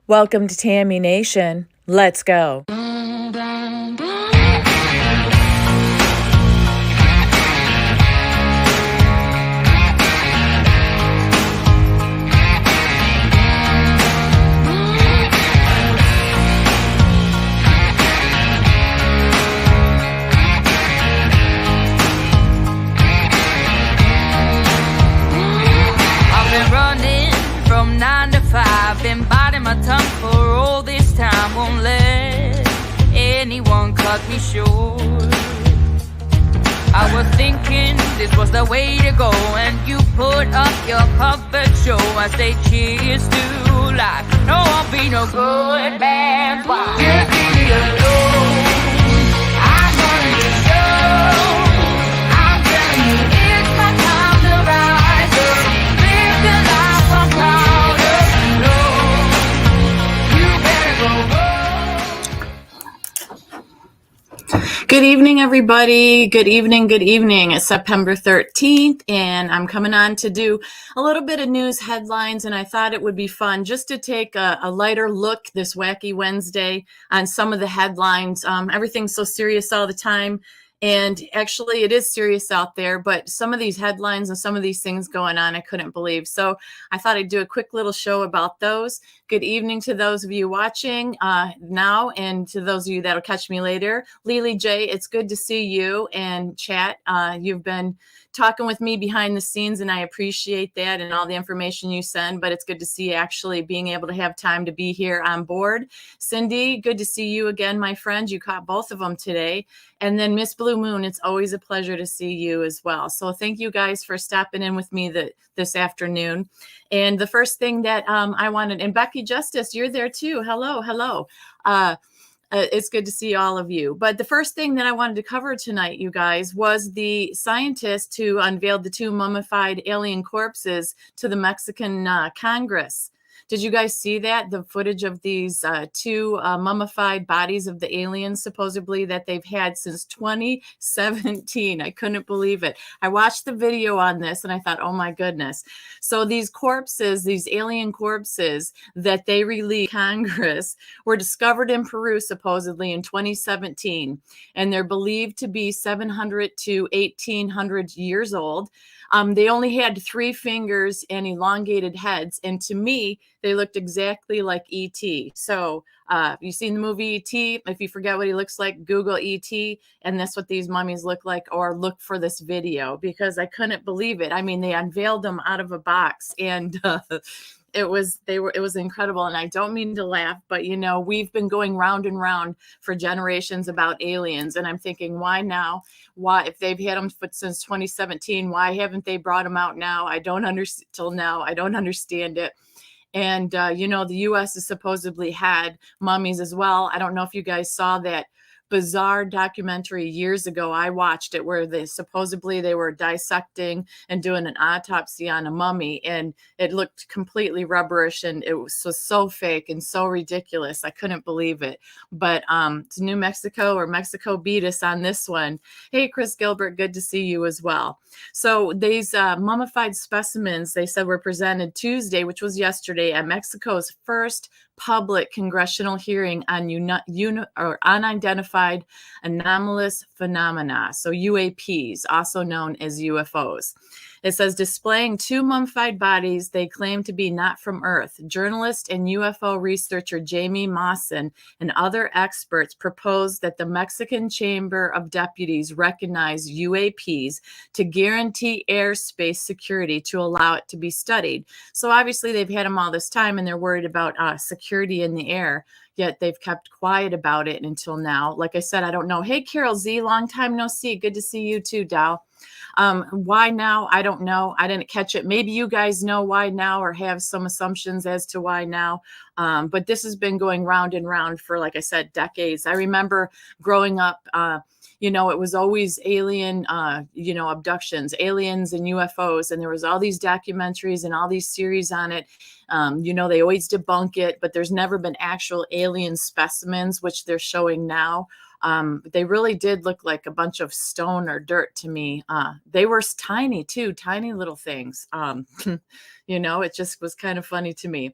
Welcome to Tammy Nation. Let's go. From 9 to 5, been biting my tongue for all this time. Won't let anyone cut me short. I was thinking this was the way to go, and you put up your puppet show. I say cheers to life. No, I'll be no good man. Just leave me alone. I'm running the show. I'm telling you, it's my time to rise up. Live the life I'm proud of. No, you better go. Good evening, everybody. Good evening. Good evening. It's September 13th, and I'm coming on to do a little bit of news headlines, and I thought it would be fun just to take a lighter look this wacky Wednesday on some of the headlines. Everything's so serious all the time, and actually it is serious out there, but some of these headlines and some of these things going on, I couldn't believe. So I thought I'd do a quick little show about those. Good evening to those of you watching now, and to those of you that'll catch me later. Lily J, it's good to see you and chat. You've been talking with me behind the scenes, and I appreciate that and all the information you send, but it's good to see you actually being able to have time to be here on board. Cindy, good to see you again, my friend. You caught both of them today. And then Miss Blue Moon, it's always a pleasure to see you as well. So thank you guys for stopping in with me this afternoon. And the first thing that I wanted, and Becky Justice, you're there too. Hello. It's good to see all of you. But the first thing that I wanted to cover tonight, you guys, was the scientist who unveiled the 2 mummified alien corpses to the Mexican Congress. Did you guys see that? The footage of these 2 mummified bodies of the aliens, supposedly, that they've had since 2017. I couldn't believe it. I watched the video on this and I thought, oh my goodness. So these corpses, these alien corpses that they released Congress, were discovered in Peru, supposedly, in 2017. And they're believed to be 700 to 1800 years old. They only had 3 fingers and elongated heads. And to me, they looked exactly like E.T. So you've seen the movie E.T. If you forget what he looks like, Google E.T. And that's what these mummies look like, or look for this video, because I couldn't believe it. I mean, they unveiled them out of a box, and it was incredible. And I don't mean to laugh, but we've been going round and round for generations about aliens, and I'm thinking, why now? Why, if they've had them since 2017, why haven't they brought them out now? I don't understand it. And the U.S. has supposedly had mummies as well. I don't know if you guys saw that bizarre documentary years ago. I watched it where they were dissecting and doing an autopsy on a mummy, and it looked completely rubberish, and it was so fake and so ridiculous. I couldn't believe it. But it's New Mexico, or Mexico beat us on this one. Hey, Chris Gilbert, good to see you as well. So these mummified specimens, they said, were presented Tuesday, which was yesterday, at Mexico's first public congressional hearing on unidentified anomalous phenomena, so UAPs, also known as UFOs. It says, displaying 2 mummified bodies they claim to be not from Earth. Journalist and UFO researcher Jamie Mawson and other experts proposed that the Mexican Chamber of Deputies recognize UAPs to guarantee airspace security to allow it to be studied. So obviously they've had them all this time, and they're worried about security in the air. Yet they've kept quiet about it until now. Like I said, I don't know. Hey, Carol Z, long time no see. Good to see you too, Dow. Why now? I don't know. I didn't catch it. Maybe you guys know why now, or have some assumptions as to why now. But this has been going round and round for, like I said, decades. I remember growing up, it was always alien, abductions, aliens and UFOs. And there was all these documentaries and all these series on it. They always debunk it, but there's never been actual alien specimens, which they're showing now. They really did look like a bunch of stone or dirt to me. They were tiny too, tiny little things. It just was kind of funny to me.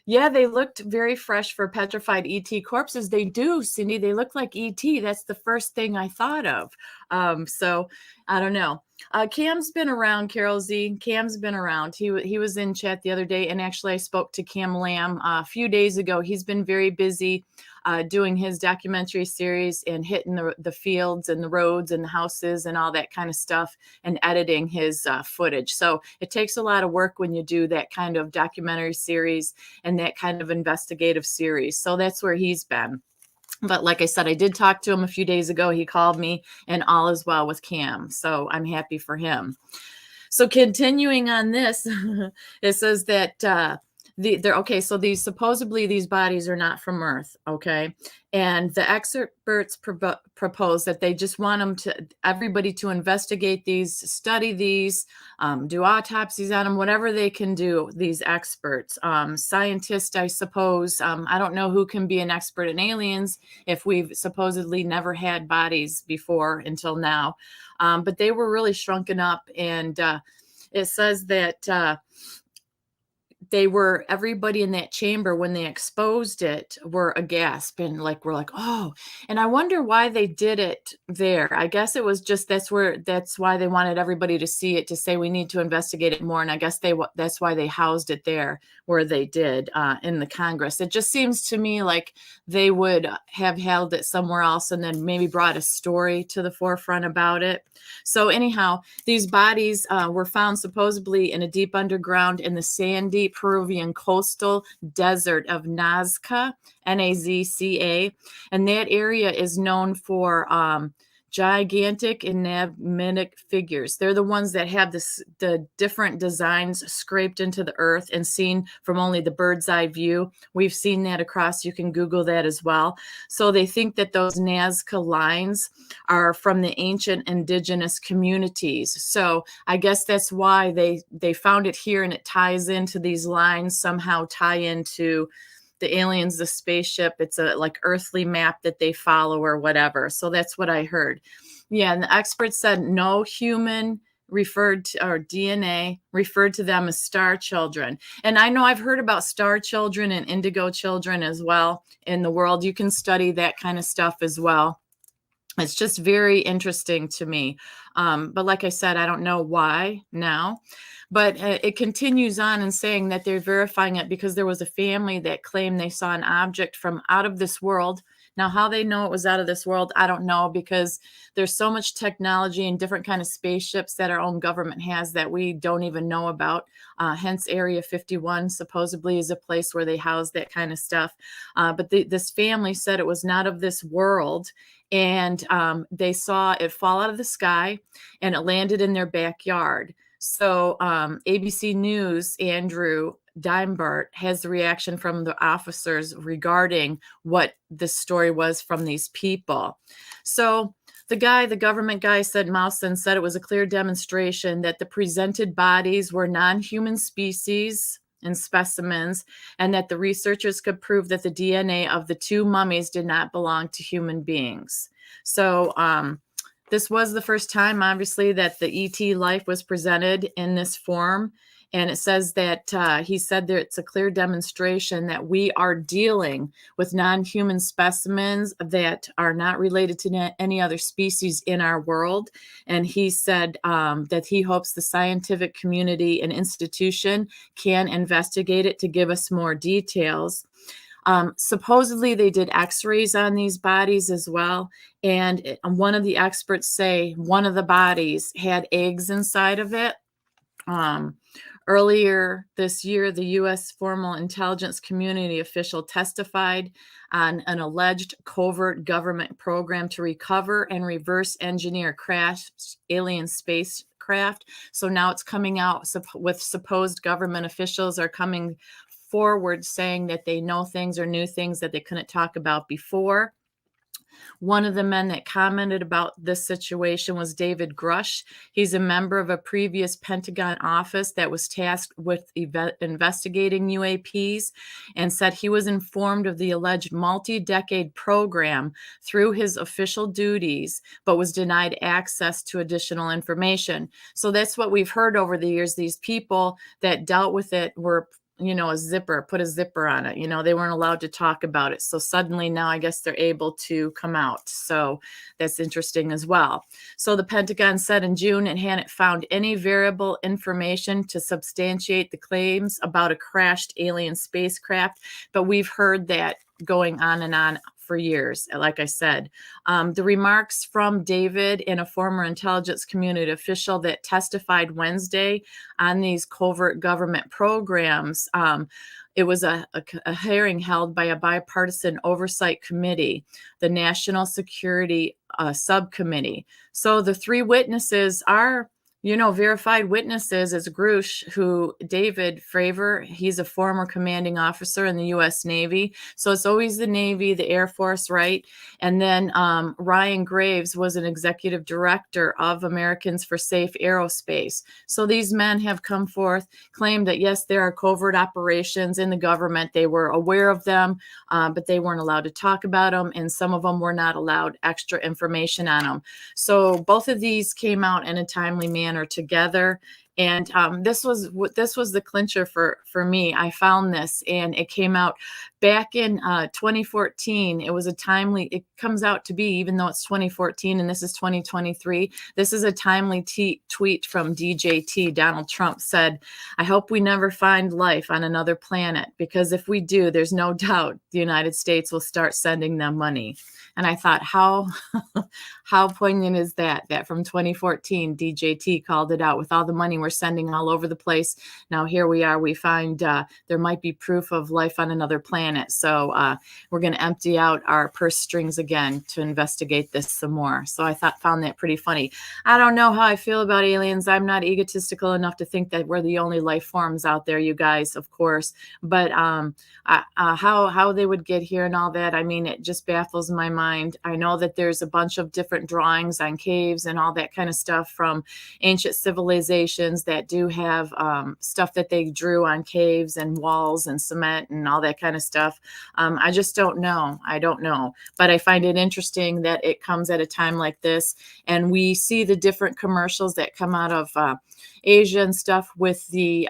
Yeah, they looked very fresh for petrified ET corpses. They do, Cindy. They look like ET. That's the first thing I thought of. So I don't know. Cam's been around, Carol Z. Cam's been around. He was in chat the other day, and actually I spoke to Cam Lamb a few days ago. He's been very busy doing his documentary series and hitting the fields and the roads and the houses and all that kind of stuff and editing his footage. So it takes a lot of work when you do that kind of documentary series and that kind of investigative series. So that's where he's been. But like I said, I did talk to him a few days ago. He called me, and all is well with Cam. So I'm happy for him. So continuing on this, it says that okay, so these supposedly these bodies are not from Earth, okay, and the experts propose that they just want everybody to investigate these, study these, do autopsies on them, whatever they can do. These experts, scientists, I suppose. I don't know who can be an expert in aliens if we've supposedly never had bodies before until now, but they were really shrunken up, and it says that everybody in that chamber when they exposed it were aghast and we're like, oh, and I wonder why they did it there. I guess it was just that's why they wanted everybody to see it, to say we need to investigate it more. And I guess that's why they housed it there where they did in the Congress. It just seems to me like they would have held it somewhere else and then maybe brought a story to the forefront about it. So anyhow, these bodies were found supposedly in a deep underground in the sandy Peruvian coastal desert of Nazca, Nazca, and that area is known for gigantic enigmatic figures. They're the ones that have the different designs scraped into the earth and seen from only the bird's eye view. We've seen that across. You can Google that as well. So they think that those Nazca lines are from the ancient indigenous communities. So I guess that's why they found it here, and it ties into these lines, somehow tie into the aliens, the spaceship. It's a earthly map that they follow or whatever. So that's what I heard. Yeah, and the experts said no human referred to, or DNA referred to them as star children. And I know I've heard about star children and indigo children as well in the world. You can study that kind of stuff as well. It's just very interesting to me. But like I said, I don't know why now. But it continues on in saying that they're verifying it because there was a family that claimed they saw an object from out of this world. Now, how they know it was out of this world, I don't know, because there's so much technology and different kind of spaceships that our own government has that we don't even know about. Hence, Area 51 supposedly is a place where they house that kind of stuff. But this family said it was not of this world. And they saw it fall out of the sky, and it landed in their backyard. So ABC News, Andrew Dimebart, has the reaction from the officers regarding what the story was from these people. So the government guy said, Mousen said it was a clear demonstration that the presented bodies were non-human species and specimens, and that the researchers could prove that the DNA of the two mummies did not belong to human beings. So this was the first time, obviously, that the ET life was presented in this form. And it says that he said that it's a clear demonstration that we are dealing with non-human specimens that are not related to any other species in our world. And he said that he hopes the scientific community and institution can investigate it to give us more details. Supposedly they did x-rays on these bodies as well. And one of the experts say one of the bodies had eggs inside of it. Earlier this year, the U.S. Formal Intelligence Community official testified on an alleged covert government program to recover and reverse engineer crashed alien spacecraft. So now it's coming out with supposed government officials are coming forward saying that they know things or knew things that they couldn't talk about before. One of the men that commented about this situation was David Grush. He's a member of a previous Pentagon office that was tasked with investigating UAPs, and said he was informed of the alleged multi-decade program through his official duties, but was denied access to additional information. So that's what we've heard over the years. These people that dealt with it were a zipper, put a zipper on it. They weren't allowed to talk about it. So suddenly now I guess they're able to come out. So that's interesting as well. So the Pentagon said in June it hadn't found any variable information to substantiate the claims about a crashed alien spacecraft, but we've heard that going on and on for years, like I said. The remarks from David and a former intelligence community official that testified Wednesday on these covert government programs. It was a hearing held by a bipartisan oversight committee, the National Security Subcommittee. So the three witnesses are verified witnesses. Is Grush, who David Fravor, he's a former commanding officer in the U.S. Navy. So it's always the Navy, the Air Force, right? And then Ryan Graves was an executive director of Americans for Safe Aerospace. So these men have come forth, claimed that, yes, there are covert operations in the government. They were aware of them, but they weren't allowed to talk about them. And some of them were not allowed extra information on them. So both of these came out in a timely manner together. And this was the clincher for me. I found this, and it came out back in 2014. It was it comes out to be, even though it's 2014 and this is 2023, this is a timely tweet from DJT. Donald Trump said, "I hope we never find life on another planet, because if we do, there's no doubt the United States will start sending them money." And I thought, how poignant is that from 2014, DJT called it out with all the money we're sending all over the place. Now here we are, we find there might be proof of life on another planet. So we're going to empty out our purse strings again to investigate this some more. So I found that pretty funny. I don't know how I feel about aliens. I'm not egotistical enough to think that we're the only life forms out there, you guys, of course. But how they would get here and all that, I mean, it just baffles my mind. I know that there's a bunch of different drawings on caves and all that kind of stuff from ancient civilizations that do have stuff that they drew on caves and walls and cement and all that kind of stuff. I just don't know. I don't know. But I find it interesting that it comes at a time like this, and we see the different commercials that come out of Asia and stuff with the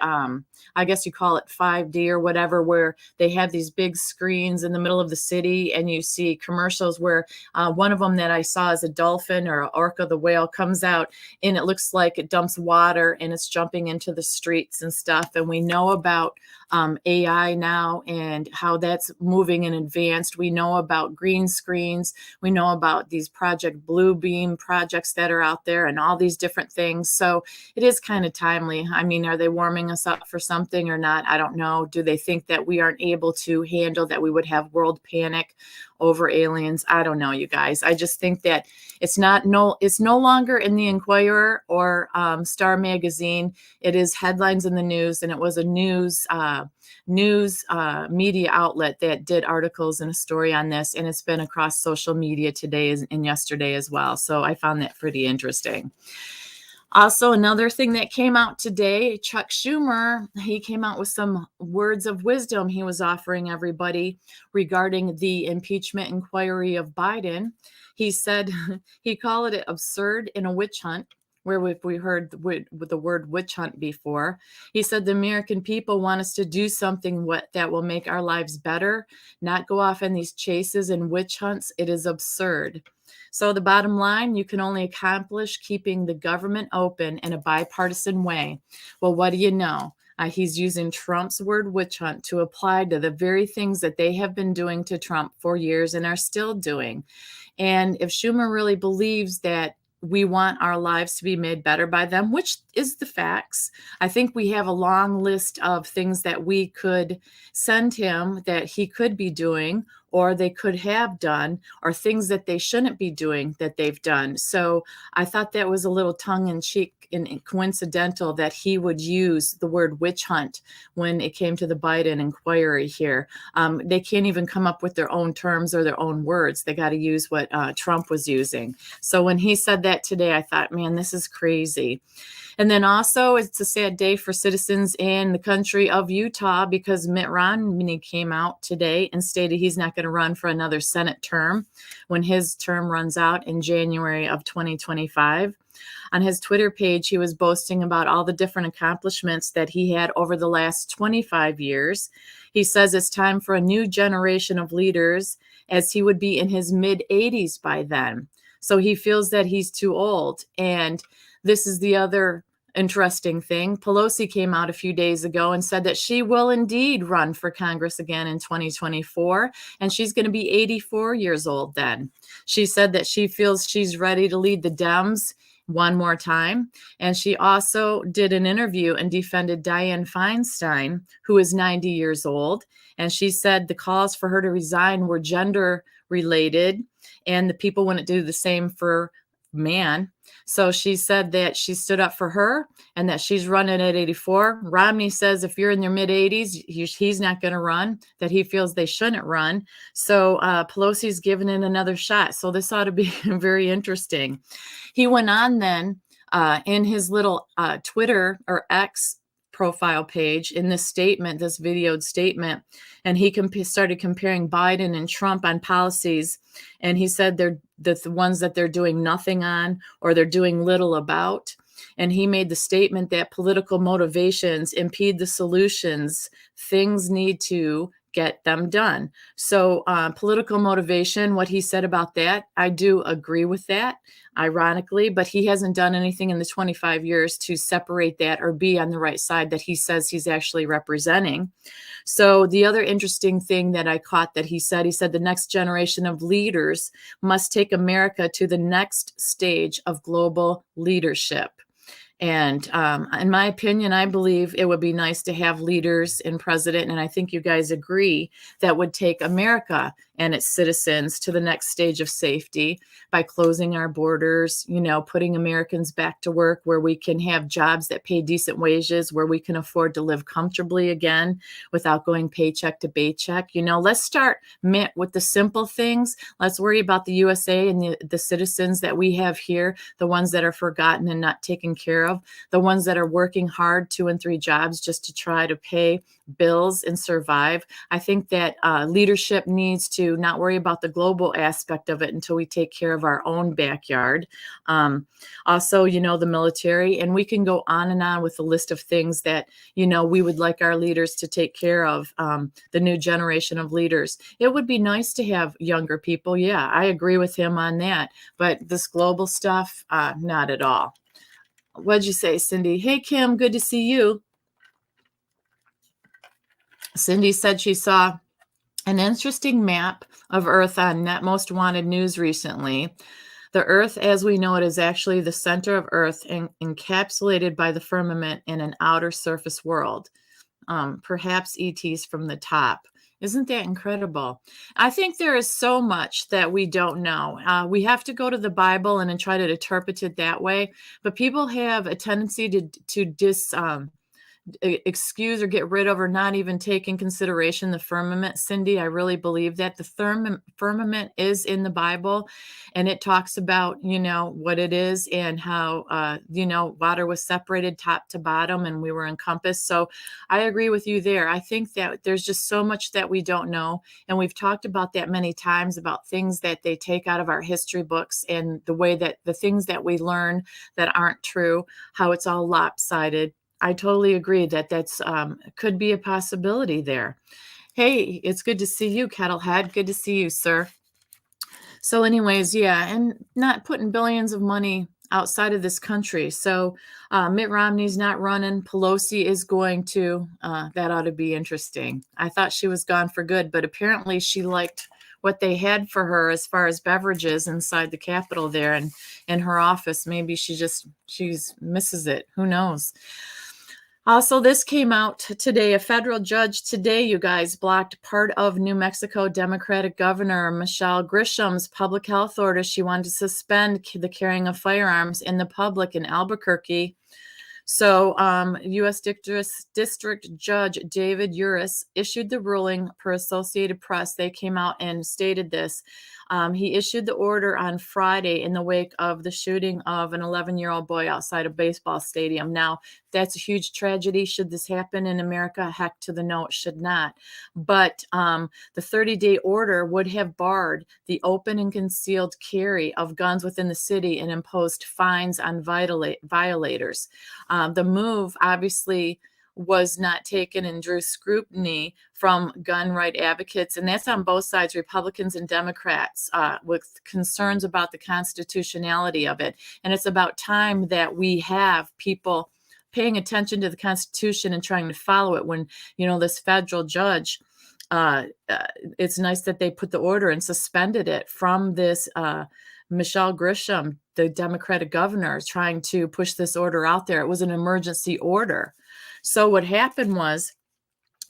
I guess you call it 5D or whatever, where they have these big screens in the middle of the city, and you see commercials where one of them that I saw is a dolphin or an orca, the whale, comes out, and it looks like it dumps water and it's jumping into the streets and stuff. And we know about AI now and how that's moving and advanced. We know about green screens. We know about these Project Blue Beam projects that are out there and all these different things. So it is kind of timely. I mean, are they warming us up for something or not? I don't know. Do they think that we aren't able to handle that we would have world panic over aliens? I don't know, you guys. I just think that it's no longer in the Inquirer or Star Magazine. It is headlines in the news, and it was a news media outlet that did articles and a story on this, and it's been across social media today and yesterday as well. So I found that pretty interesting. Also, another thing that came out today, Chuck Schumer, he came out with some words of wisdom he was offering everybody regarding the impeachment inquiry of Biden. He said, he called it absurd and a witch hunt, where we heard the word witch hunt before. He said the American people want us to do something that will make our lives better, not go off in these chases and witch hunts. It is absurd. So the bottom line, you can only accomplish keeping the government open in a bipartisan way. Well, what do you know? He's using Trump's word witch hunt to apply to the very things that they have been doing to Trump for years and are still doing. And if Schumer really believes that we want our lives to be made better by them, which is the facts, I think we have a long list of things that we could send him that he could be doing, or they could have done, or things that they shouldn't be doing that they've done. So I thought that was a little tongue-in-cheek and coincidental that he would use the word witch hunt when it came to the Biden inquiry here. They can't even come up with their own terms or their own words. They got to use what Trump was using. So when he said that today, I thought, man, this is crazy. And then also, it's a sad day for citizens in the country of Utah, because Mitt Romney came out today and stated he's not going going to run for another Senate term when his term runs out in January of 2025. On his Twitter page, he was boasting about all the different accomplishments that he had over the last 25 years. He says it's time for a new generation of leaders, as he would be in his mid 80s by then. So he feels that he's too old. And this is the other interesting thing. Pelosi came out a few days ago and said that she will indeed run for Congress again in 2024, and she's going to be 84 years old then. She said that she feels she's ready to lead the Dems one more time. And she also did an interview and defended Dianne Feinstein, who is 90 years old. And she said the calls for her to resign were gender related, and the people wouldn't do the same for man. So she said that she stood up for her and that she's running at 84. Romney says if you're in your mid 80s, he's not going to run, that he feels they shouldn't run. So Pelosi's giving it another shot. So this ought to be very interesting. He went on then in his little Twitter or X profile page in this statement, this videoed statement, and he started comparing Biden and Trump on policies. And he said they're the ones that they're doing nothing on or they're doing little about. And he made the statement that political motivations impede the solutions. Things need to get them done. So political motivation, what he said about that, I do agree with that, ironically, but he hasn't done anything in the 25 years to separate that or be on the right side that he says he's actually representing. So the other interesting thing that I caught that he said the next generation of leaders must take America to the next stage of global leadership. And in my opinion, I believe it would be nice to have leaders and president, and I think you guys agree, that would take America and its citizens to the next stage of safety by closing our borders, putting Americans back to work where we can have jobs that pay decent wages, where we can afford to live comfortably again without going paycheck to paycheck. Let's start with the simple things. Let's worry about the USA and the citizens that we have here, the ones that are forgotten and not taken care of, the ones that are working hard 2 and 3 jobs just to try to pay bills and survive. I think that leadership needs to not worry about the global aspect of it until we take care of our own backyard. Also, the military, and we can go on and on with a list of things that, we would like our leaders to take care of, the new generation of leaders. It would be nice to have younger people. Yeah, I agree with him on that. But this global stuff, not at all. What'd you say, Cindy? Hey, Kim, good to see you. Cindy said she saw an interesting map of Earth on Net Most Wanted News recently. The Earth, as we know it, is actually the center of Earth encapsulated by the firmament in an outer surface world. Perhaps ETs from the top. Isn't that incredible? I think there is so much that we don't know. We have to go to the Bible and then try to interpret it that way. But people have a tendency to excuse or get rid of or not even take in consideration the firmament. Cindy, I really believe that the firmament is in the Bible, and it talks about, what it is and how, water was separated top to bottom and we were encompassed. So I agree with you there. I think that there's just so much that we don't know. And we've talked about that many times, about things that they take out of our history books and the way that the things that we learn that aren't true, how it's all lopsided. I totally agree that that's could be a possibility there. Hey, it's good to see you, Kettlehead. Good to see you, sir. So anyways, yeah, and not putting billions of money outside of this country. So Mitt Romney's not running. Pelosi is going to. That ought to be interesting. I thought she was gone for good, but apparently she liked what they had for her as far as beverages inside the Capitol there and in her office. Maybe she misses it. Who knows? Also, this came out today. A federal judge today, you guys, blocked part of New Mexico Democratic Governor Michelle Grisham's public health order. She wanted to suspend the carrying of firearms in the public in Albuquerque. So U.S. District Judge David Uris issued the ruling per Associated Press. They came out and stated this. He issued the order on Friday in the wake of the shooting of an 11-year-old boy outside a baseball stadium. Now, that's a huge tragedy. Should this happen in America? Heck to the no, it should not. But the 30-day order would have barred the open and concealed carry of guns within the city and imposed fines on violators. The move obviously was not taken and drew scrutiny from gun right advocates, and that's on both sides, Republicans and Democrats, with concerns about the constitutionality of it. And it's about time that we have people paying attention to the Constitution and trying to follow it. When, this federal judge, it's nice that they put the order and suspended it from this Michelle Grisham, the Democratic governor, trying to push this order out there. It was an emergency order. So what happened was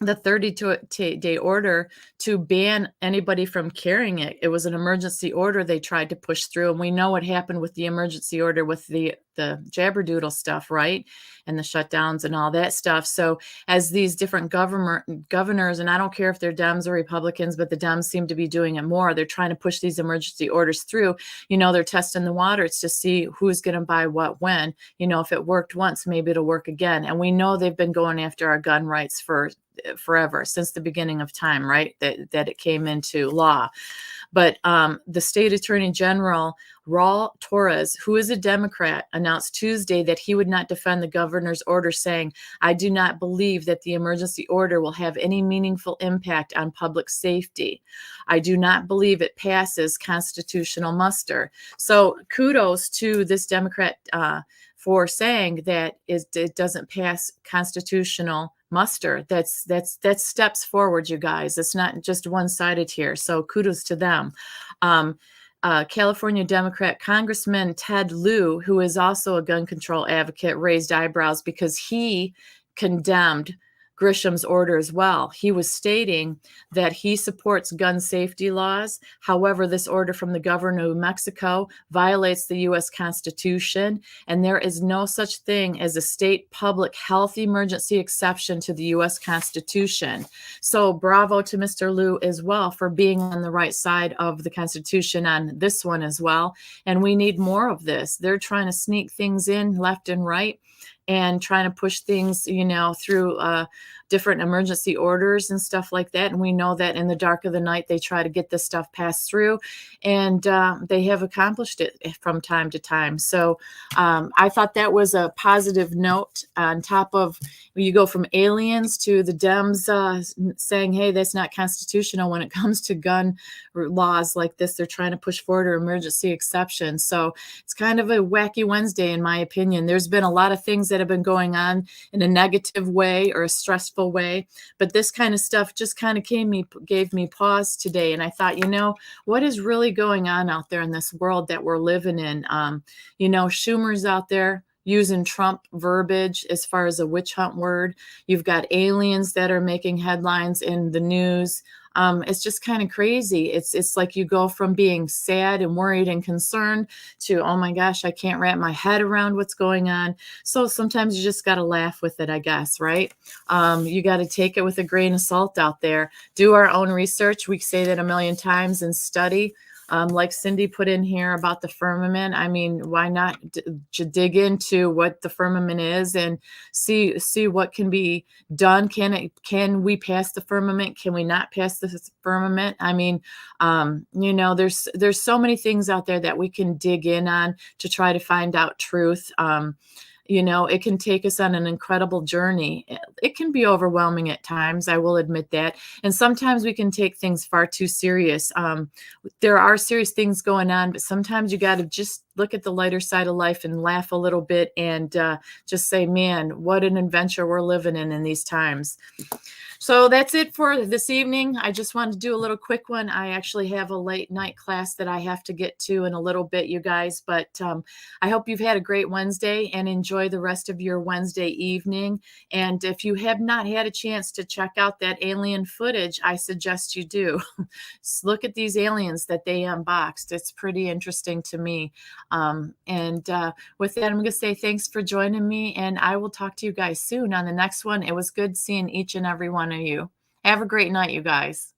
the 30-day order to ban anybody from carrying it. It was an emergency order they tried to push through. And we know what happened with the emergency order with the jabberdoodle stuff, right? And the shutdowns and all that stuff. So as these different governors, and I don't care if they're Dems or Republicans, but the Dems seem to be doing it more. They're trying to push these emergency orders through. They're testing the waters to see who's going to buy what when. If it worked once, maybe it'll work again. And we know they've been going after our gun rights for forever, since the beginning of time, right? That it came into law. But the state attorney general, Raul Torres, who is a Democrat, announced Tuesday that he would not defend the governor's order, saying, "I do not believe that the emergency order will have any meaningful impact on public safety. I do not believe it passes constitutional muster." So kudos to this Democrat for saying that it doesn't pass constitutional muster. That's steps forward, you guys. It's not just one-sided here. So kudos to them. California Democrat Congressman Ted Lieu, who is also a gun control advocate, raised eyebrows because he condemned Grisham's order as well. He was stating that he supports gun safety laws. However, this order from the governor of New Mexico violates the U.S. Constitution, and there is no such thing as a state public health emergency exception to the U.S. Constitution. So bravo to Mr. Lieu as well for being on the right side of the Constitution on this one as well. And we need more of this. They're trying to sneak things in left and right, and trying to push things, through different emergency orders and stuff like that. And we know that in the dark of the night, they try to get this stuff passed through, and they have accomplished it from time to time. So I thought that was a positive note on top of, you go from aliens to the Dems saying, hey, that's not constitutional when it comes to gun laws like this. They're trying to push forward an emergency exception. So it's kind of a wacky Wednesday, in my opinion. There's been a lot of things that have been going on in a negative way or a stressful way, but this kind of stuff just kind of gave me pause today. And I thought, what is really going on out there in this world that we're living in? Schumer's out there using Trump verbiage as far as a witch hunt word. You've got aliens that are making headlines in the news. It's just kind of crazy. It's like you go from being sad and worried and concerned to, oh my gosh, I can't wrap my head around what's going on. So sometimes you just got to laugh with it, I guess, right? You got to take it with a grain of salt out there. Do our own research. We say that a million times, and study. Like Cindy put in here about the firmament. I mean, why not dig into what the firmament is and see what can be done? Can we pass the firmament? Can we not pass the firmament? I mean, there's so many things out there that we can dig in on to try to find out truth. It can take us on an incredible journey. It can be overwhelming at times, I will admit that. And sometimes we can take things far too serious. There are serious things going on, but sometimes you got to just look at the lighter side of life and laugh a little bit and just say, man, what an adventure we're living in these times. So that's it for this evening. I just wanted to do a little quick one. I actually have a late night class that I have to get to in a little bit, you guys. But I hope you've had a great Wednesday and enjoy the rest of your Wednesday evening. And if you have not had a chance to check out that alien footage, I suggest you do. Look at these aliens that they unboxed. It's pretty interesting to me. With that, I'm going to say thanks for joining me, and I will talk to you guys soon on the next one. It was good seeing each and every one of you. Have a great night, you guys.